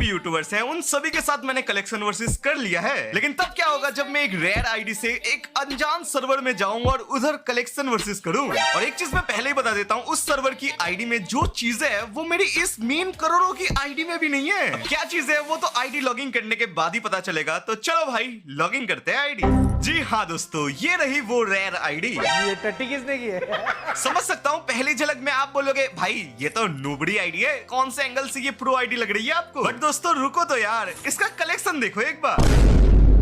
भी यूट्यूबर्स हैं उन सभी के साथ मैंने कलेक्शन वर्सेस कर लिया है। लेकिन तब क्या होगा जब मैं एक रेयर आईडी से एक अनजान सर्वर में जाऊंगा और उधर कलेक्शन वर्सेस करूं। और एक चीज मैं पहले ही बता देता हूं, उस सर्वर की आईडी में जो चीजें है वो मेरी इस मीन करोड़ों की आईडी में भी नहीं है। अब क्या चीज है वो तो आईडी लॉगिन करने के बाद ही पता चलेगा। तो चलो भाई लॉगिन करते हैं आईडी। जी हाँ दोस्तों, ये रही वो रेयर आईडी। ये टट्टी किसने की है? समझ सकता हूँ पहली झलक में आप बोलोगे भाई ये तो नूबड़ी आईडी है, कौन से एंगल से ये प्रो आईडी लग रही है आपको। बट दोस्तों रुको तो यार, इसका कलेक्शन देखो एक बार।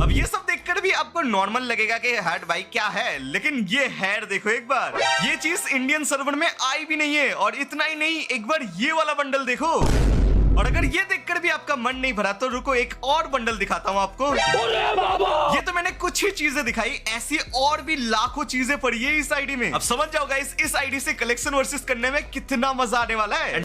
अब ये सब देखकर भी आपको नॉर्मल लगेगा कि हट भाई क्या है, लेकिन ये हेड देखो एक बार। ये चीज इंडियन सर्वर में आई भी नहीं है। और इतना ही नहीं, एक बार ये वाला बंडल देखो। और अगर ये देखकर भी आपका मन नहीं भरा तो रुको एक और बंडल दिखाता हूँ आपको। ये तो मैंने कुछ ही चीजें दिखाई, ऐसी और भी लाखों चीजें पड़ी है इस आईडी में। अब समझ जाओगा इस आईडी से कलेक्शन वर्सेस करने में कितना मजा आने वाला है।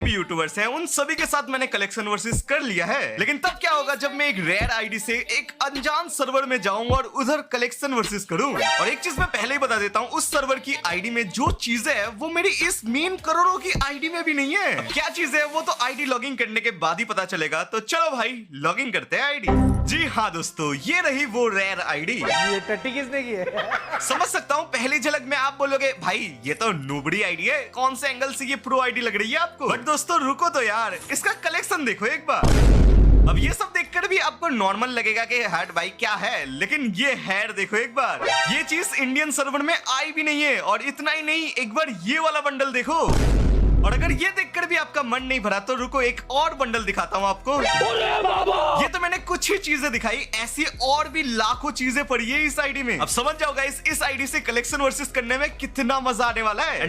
भी यूट्यूबर्स हैं उन सभी के साथ मैंने कलेक्शन वर्सेस कर लिया है। लेकिन तब क्या होगा जब मैं एक रेयर आईडी से एक अनजान सर्वर में जाऊंगा और उधर कलेक्शन वर्सेस करूं। और एक चीज मैं पहले ही बता देता हूं, उस सर्वर की आईडी में जो चीजें है वो मेरी इस मीन करोड़ों की आईडी में भी नहीं है। अब क्या चीज है वो तो आईडी लॉगिन करने के बाद ही पता चलेगा। तो चलो भाई लॉगिन करते हैं आईडी। जी हाँ दोस्तों, ये रही वो रेयर आईडी। ये टट्टी किसने की है? समझ सकता हूँ पहली झलक में आप बोलोगे भाई ये तो नूबड़ी आईडी है, कौन से एंगल से ये प्रो आईडी लग रही है आपको। बट दोस्तों रुको तो यार, इसका कलेक्शन देखो एक बार। अब ये सब देखकर भी आपको नॉर्मल लगेगा कि हट भाई क्या है, लेकिन ये हेड देखो एक बार। ये चीज इंडियन सर्वर में आई भी नहीं है। और इतना ही नहीं, एक बार ये वाला बंडल देखो। और अगर ये देखकर भी आपका मन नहीं भरा तो रुको एक और बंडल दिखाता हूँ आपको। ये तो मैंने कुछ ही चीजें दिखाई, ऐसी और भी लाखों चीजें पड़ी है इस आईडी में। अब समझ जाओगा इस आईडी से कलेक्शन वर्सेस करने में कितना मजा आने वाला है।